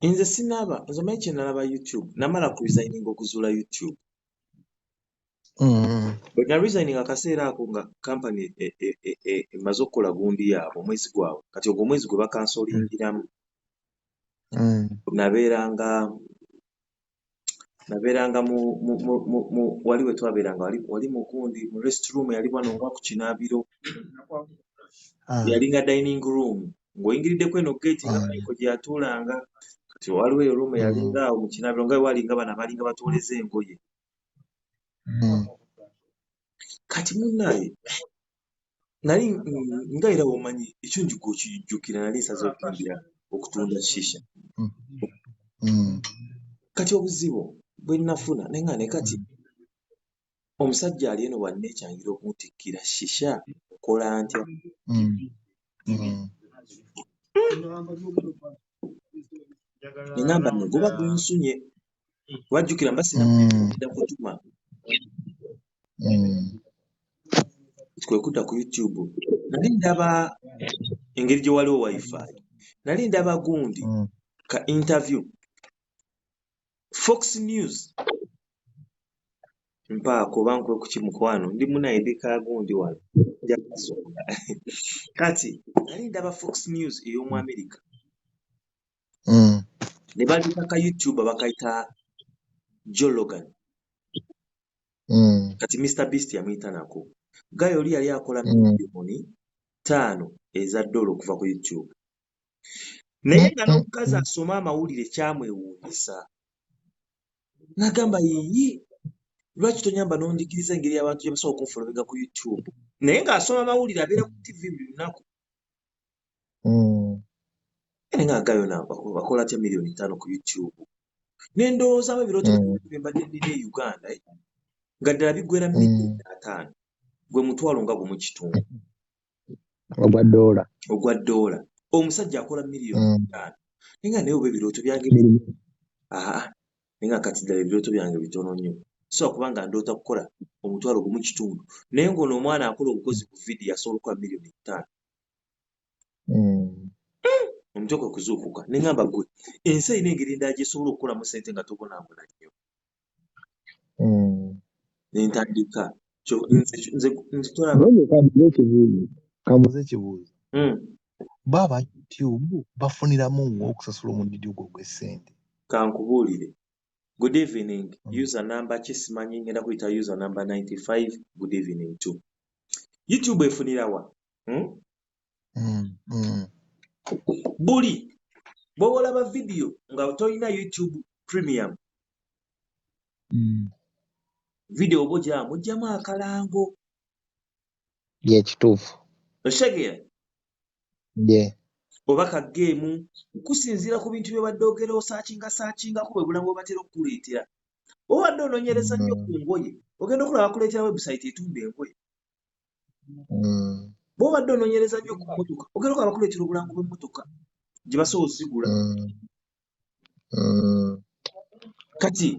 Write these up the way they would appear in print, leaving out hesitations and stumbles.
Nze sinaba nze omanyi kye nalaba YouTube namala ku resigning okuzuula YouTube bwe na resigning akaseera ako nga company emaze okukola gundi yaabwe omwezi gwabwe kati ogwo omwezi gwe bakansolingiramu nabeeranga mu wali we twabeeranga wali mu gundi mu restroom yali wano nga ku kinaabiro yalinga dining room ng'oyingiriddeko eno gate nga Michael gy'atuulanga kati waliwo eyo room yalinga awo mu kinaabiro nga walinga bano abalinga batwoleza engoye kati munnaye nali nga era womanyi ekyo njuga okijjukira nali nsaze okutangira okutunda shisha kati obuzibu bwe nafuna nenga ne kati omusajja ali eno wanneekyangira okumutikkira shisha okola ntya engamba negoba gunsunye wajjukira mbasina kutuma kwe kudda ku YouTube nali ndaba engeri gye waliwo wifi nali ndaba gundi ka interview Fox News mpaako bankwe ku kimukwano ndi munaidika gundi wano njakasonga kati nali ndaba Fox News ey'omu America ne bandika ka YouTube bakayita Joe Rogan kati Mr Beast yamuyita nako gayo oli yali akola miliyoni 5 eza dola okuva ku YouTube naye nga n'omukazi asoma amawulire kyamwewuunyisa n'agamba yiyi lwaki tonyamba n'onjigiriza engeri y'abantu gye basobola okunfolowinga ku YouTube naye ng'asoma amawulire abeera ku TV buli lunaku naye nga gayo bakola atya miliyoni 5 ku YouTube n'endowoozaamu ebirooto bye mbadde nnina e Uganda nga ddala biggwera miliyoni 5 gwe mutwalo nga gumu kitundu ogwa doola omusajja akola miliyoni 5 naye nga naye oba ebirooto byange naye nga kati ddala ebirooto byange bitono nnyo so kubanga ndoota kukola omutwalo gumu kitundu naye ng'ono omwana akola obukozi ku vidiyo asobola okukola miliyoni 5 omutwe kwe kuzuukuka ne ngamba gwe ensi erina engeri endala gyesobola okukolamu ssente nga tobonaabona nnyo nentandika kamuze ekibuuzo baba YouTube bafuniramu okusasula omudidi ogwo gw'essente kankubuulire good evening user number kisimanyi ngenda kuyita user number 95 good evening too YouTube efunirawa buli bw'olaba video nga tolina YouTube premium video oboja mujjamu akalango kituufu oshegera oba ka game kusinziira ku bintu bye badde ogera osaakinga ku bwe bulamu batera okukuleetera obadde onoonyereza nnyo ku ngoye ogenda okulaba kuleetera website etunda engoye bw'obadde onoonyereza nnyo ku mmotoka ogenda okulaba kuleetera obulango bw'emmotoka gye basobola osigula kati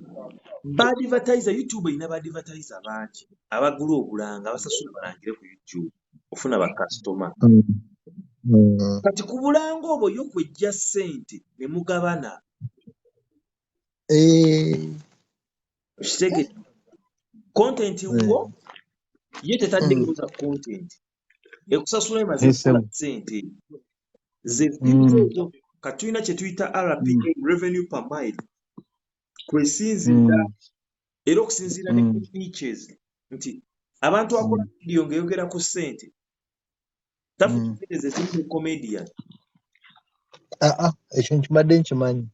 badvertiser YouTube erina badvertiser bangi abagula obulanga abasasula balangire ku YouTube ofuna bakasitoma kati ku bulanga obwo yo kwejja ssente ne mugabana kitege content wo ye tetaddekoza content ekusasula emaze kukola ssente ze views katulina kye tuyita RPM revenue per mile kwesinzira era okusinziira ne ku features nti abantu akola video ng'eyogera ku ssente tafukize zimu comedian ekyo nkibadde nkimanyi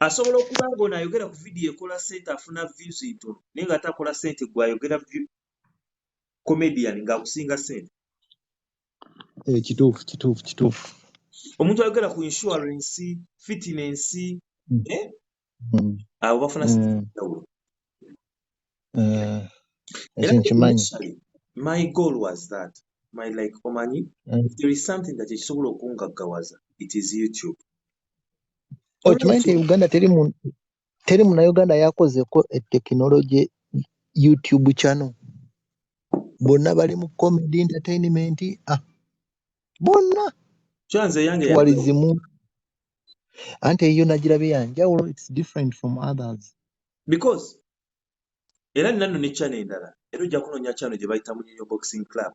asobola okuba ng'ono ayogera ku video ekola ssente afuna views ntono naye nga takola ssente gwe ayogera comedian ng'akusinga ssente kituufu omuntu ayogera ku insurance fitness abo bafuna ssente njawulo ekyo nkimanyi my goal was that my like omanyi if there is something that ekisobola okungaggawaza it is YouTube okimanyi nti Uganda teri munnayuganda yakozeko etekinologi YouTube channel bonna bali mu comedy entertainment bonna kyanze yange walizimu Ante yo najirabe yanjawulo, it's different from others. Because era nino ne channel endala era ojja kunoonya channel gye bayita Munyonyo Boxing Club.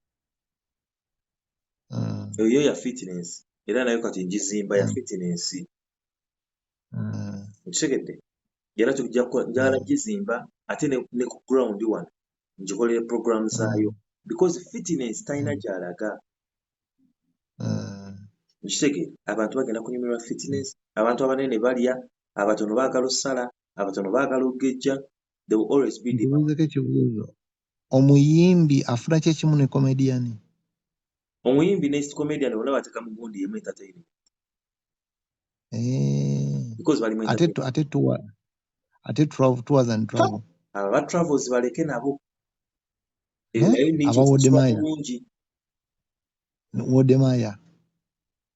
Eyo ya fitness era nayo kati ngizimba ya fitness. Nkitegedde era tujja njala gizimba ate ne ku ground wano ngikolere program zaayo because fitness talina gy'alaga. Nkitegedde abantu bagenda kunyumirwa fitness, abantu abanene balya, abatono baagala ossala, abatono baagala ogejja. They will always be the omuyimbi afuna kye kimu ne comedian. Omuyimbi ne comedian wona bateka mu gundi yemu entertainment. Because bali mu entertainment. Ate tours and travel. Aba travels baleke nabo. Aba Wodemaya. Wodemaya.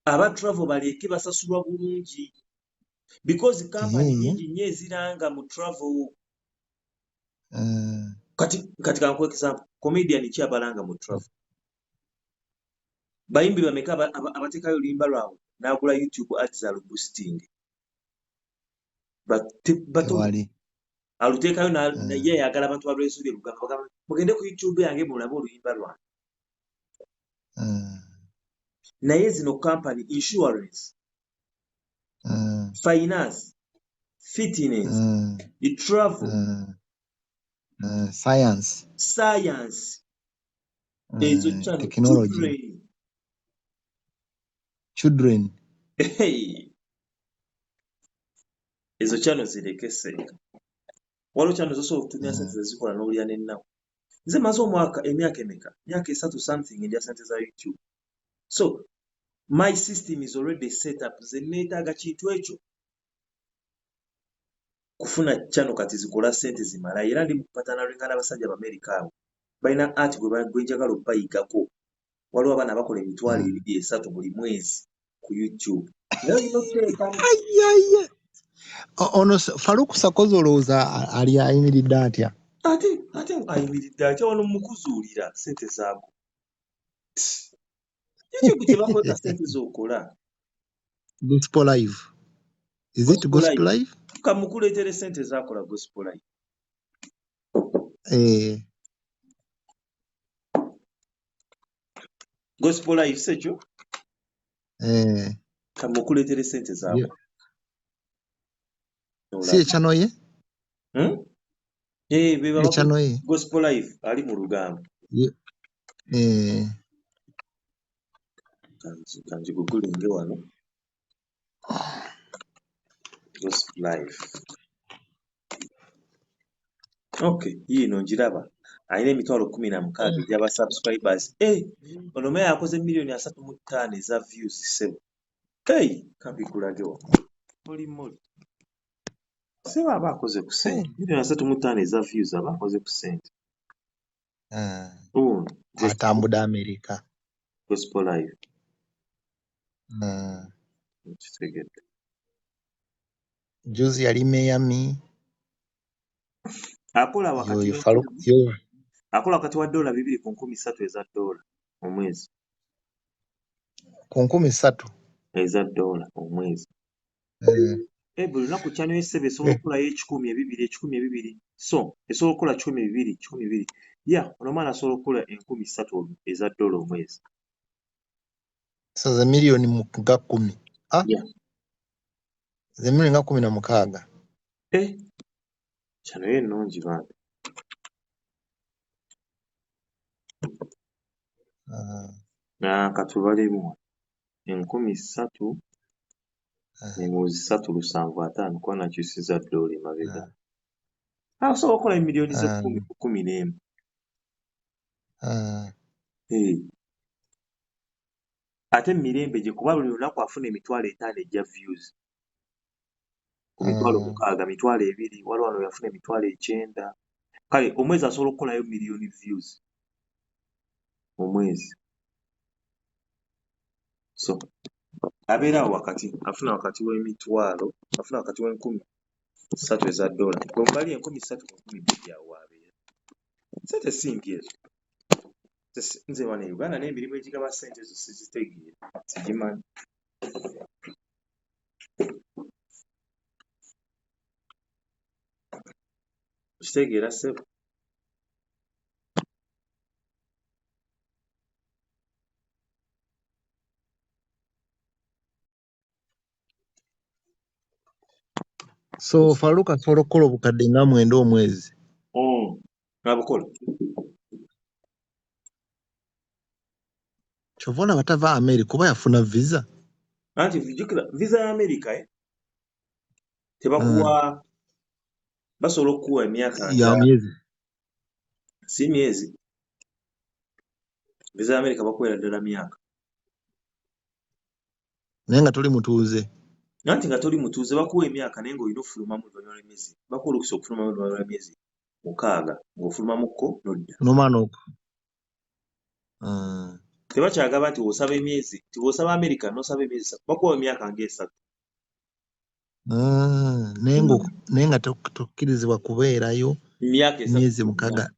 Aba travel baleke basasulwa bulungi. Because company nyingi nnyo eziranga mu travel. Kati kankuwa example, comedian ki abalanga mu travel? Bayimbi bameka abatekayo limba lwabwe n'agula YouTube ads za boosting. But aluteekayo naye yagala abantu balwesubye Luganda. Mugende ku YouTube yange mulabe oluyimba lwange. Naye zino company insurance, finance, fitness, travel, science, technology, children. Ezo channel zireke senga. Waliwo channel zosobola okutumya sente zezikola n'olya n'ennaku. Nze maze emyaka emeka? Myaka 3 something ndya sente za YouTube. So my system is already set up. Ze neetaaga kintu ekyo kufuna channel kati zikola sente zimala. Era ndi mu kupatana lwengana abasajja Abamerika abo balina art gwe njagala okubayigako. Waliwo abaana bakola emitwalo 2-3 buli mwezi ku YouTube. Ono Faruku Sakozo olowooza ali ayimiridde atya? Ate ayimiridde atya wano mukuzuulira sente zaako. YouTube kye bakweka sente z'okola. Gospel Live. Is it Gospel Live? Kamukuleetere sente z'akola Gospel Live. Gospel Live sekyo? Kamukuleetere sente z'akola. Si echannel ye? Beba Gospel Live ali mu Luganda. Kanji gugulinge wano. Gospel Live. Okay, yino njiraba. Alina emitwalo 16 gy'aba subscribers. Ono meya yakoze milioni 3.5 eza views sebo. Kambikulage wa. Muli. Seba aba akoze ku sente. Milioni 3.5 eza views aba akoze ku sente. Atambuda America. Gospel Live. Juzi yali Miami. Akola wakati akola wakati wa $2,300 eza dola omwezi. Ku 13 eza dola omwezi. Buli lunaku channel y'essebe esobola okukolayo 1,200. So esobola okukola 1,200. Ono mwana asobola okukola 3,000 eza dola omwezi. So ze milioni 10. Ze milioni 16. Channel ye nnungi bantu. Katubalimu 3,000 3,750 kuba nakyusiza dola emabega. Asobola okukola milioni ze 11. Ate mirembe gye kuba buli lunaku afuna emitwalo 5 egya views. Ku mitwalo 6, mitwalo 2, waliwo wano yafuna emitwalo 9. Kale omwezi asobola okukolayo milioni views omwezi. So abeera awo wakati afuna wakati w'emitwalo, afuna wakati w'3,000 eza dola. Bw'omubali 3,000 awo abeera. Sente simpi ezo. Nze wano e Uganda n'emirimu egigaba sente ezo sizitegeera. Sigimanyi. okitegeera ssebo. So Farouk asobola okukola obukadde nga 9 omwezi. Abukola. Kyova olaba tava America kuba yafuna visa. Anti jjukira visa ya America tebakuwa basobola okukuwa emyaka Ya myezi. si myezi. Visa ya America bakuwera ddala myaka. Naye nga toli mutuuze. Nanti nga toli mutuuze bakuwa emyaka naye ng'olina okufulumamu oluvannyuma lw'emyezi. Bakuwa olukusa okufulumamu oluvannyuma lw'emyezi 6 ng'ofulumamukko n'odda. N'omaana okwo. Tebakyagamba nti osaba emyezi, nti osaba America n'osaba emyezi 3 bakuwa emyaka nga 3. Naye nga tokkirizibwa kubeerayo Myaka 3 myezi 6.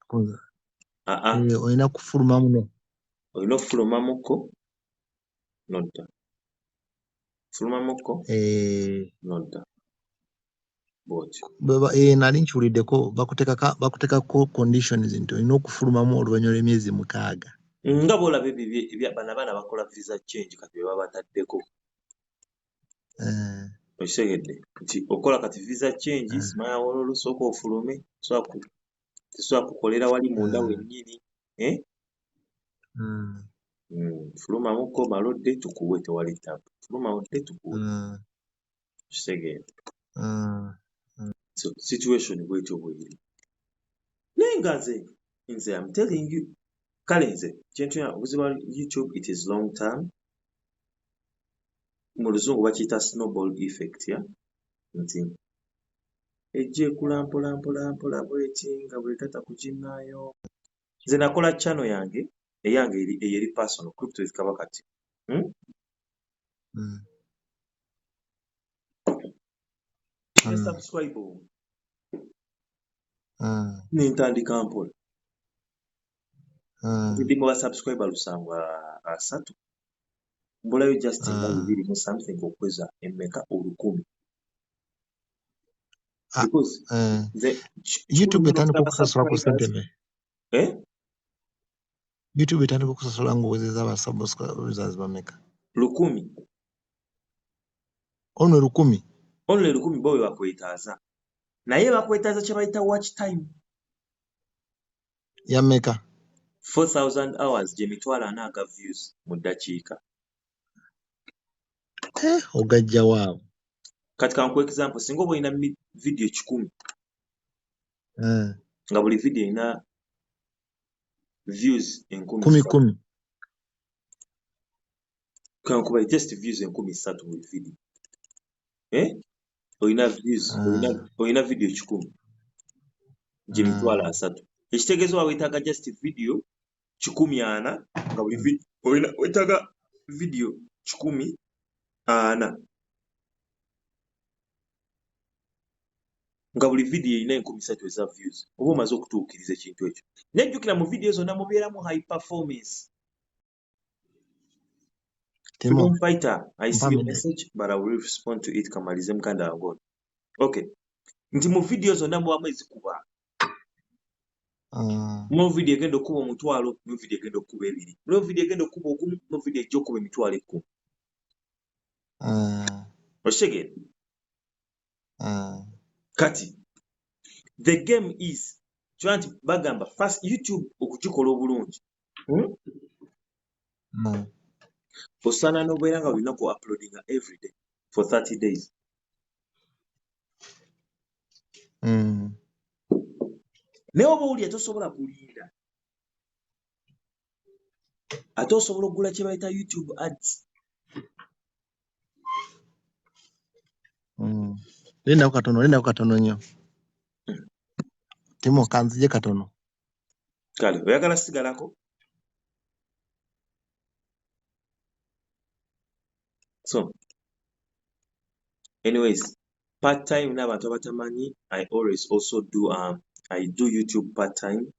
Olina kufulumamu no. Olina okufulumamukko n'odda. Fulumamukko n'odda. Bw'otyo. Nali nkiwuliddeko bakuteekako conditions nti olina okufulumamu oluvannyuma lw'emyezi 6. Nga bw'olaba ebyo bano abaana bakola visa change kati bye baba bataddeko. Okitegedde nti okola kati visa change simanya waliwo olusooka ofulume tesobola kukolera wali munda wennyini. Fulumamukko malodde tukuwe tewali ttampa. Fuluma odde tukuwe. Kitegeera. So situation bwetyo bweri. Naye nga nze I'm telling you kale nze kyentuna obuzibu bwa YouTube it is long term. Mu luzungu bakiyita snowball effect nti ejja ekula mpola bweti nga bwegata ku kinnaayo. Nze nakola channel yange eyange eri personal Crypto with Kabaka. Subscribe nintandika mpola. Ndi mu basubscriber 700. Mbulayo just nga 2 mu something okweza emmeka 1000. Because YouTube etandika okusasula ku ssente me. YouTube etandika okusasula ng'owezezza abasubscribers bameka? 1000. Ono 1000. Ono 1000 bo bakwetaaza. Naye bakwetaaza kye bayita watch time. Ya meka? 4000 hours gye mitwalo 40 views mu ddakiika. Ogajja waawo. Kati kanku example singa oba olina video 10 nga buli video erina views 10,000. Kankuba just views 3,000 buli video. Olina views olina video 10 gye mitwalo 3. Ekitegeeza weetaaga just video 140 nga buli video weetaaga video 140 nga buli video erina 3,000 eza views. Oba omaze okutuukiriza ekintu ekyo. Nejjukira mu video zonna mubeeramu high performance. Freedom fighter, I see your message but I will respond to it kamalize mukanda wange. Okay. Nti mu video zonna mubamu ezikuba. Mu video egenda okuba 1,000, mu video egenda okuba 2. Mu video egenda okuba 1, mu video ejja okuba 10,000. Okitegeera? Kati the game is nti bagamba first YouTube okugikola obulungi. Osaana n'obeera nga olina ku uploadinga every day for 30 days. Naye oba oli tosobola kulinda. Ate osobola okugula kye bayita YouTube ads. Lindako katono nnyo. Timo kanzije katono. Kale oyagala sigalako? So anyways, part time n'abantu abatamanyi, I always also do I do YouTube part time.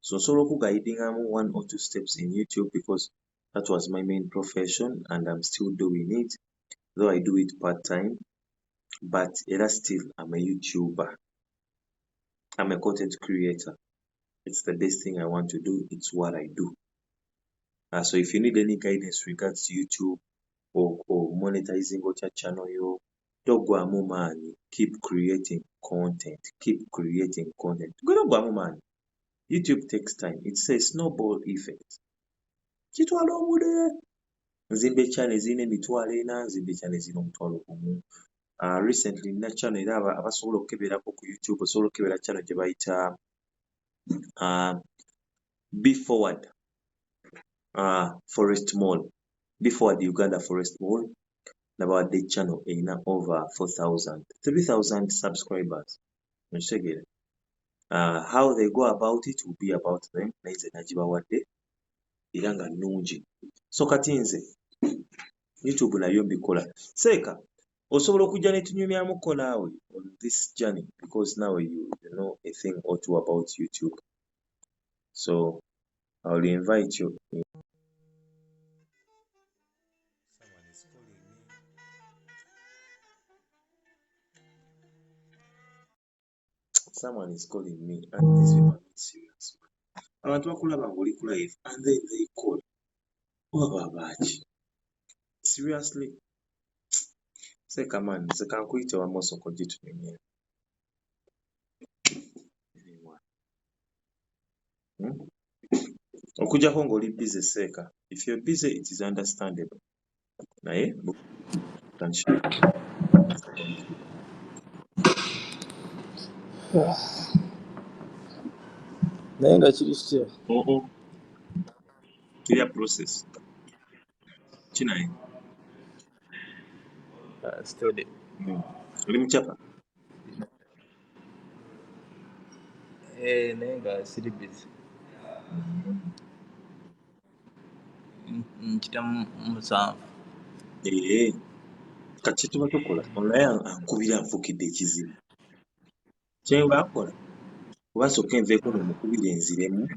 So nsobola okuguidingamu 1 or 2 steps in YouTube because that was my main profession and I'm still doing it, though I do it part time, but era still I'm a YouTuber. I'm a content creator. It's the best thing I want to do. It's what I do. So if you need any guidance regards to YouTube or monetizing your channel, you don't go man. Keep creating content. Keep creating content. Go man. YouTube takes time. It's a snowball effect. Nzimbe channel zine emitwalo ena, nzimbe channel zine omutwalo gumu. Recently nina channel era abasobola okukeberako ku YouTube osobola okukebera channel gye bayita Be Forward Forest Mall. Be Forward Uganda Forest Mall. Nabawadde channel erina over 3,000 subscribers. How they go about it will be about them. Naye nze nagibawadde era nga nnungi. So kati nze YouTube nayo mbikola. Seeka osobola okujja ne tunyumyamuko naawe on this journey because now you know a thing or two about YouTube. So I will invite you. Someone is calling me and these people are not serious. Abantu bakulaba ng'oli ku live and then they call. Oba baaki. Seriously? Say come on, nze kankuyite wamosoko gye tunyumye. Okujjako ng'oli busy seeka. If you're busy, it is understandable. Naye naye nga kiri kitya? Kirya process. Kinaye. Study. Oli mukyapa? Naye nga siri busy. Nkita musanvu. Kati tuba tukola. Onaye ankubira anfukidde ekizibu. Kye mba nkola. Kuba nsooka enveeko nomukubira enziremu.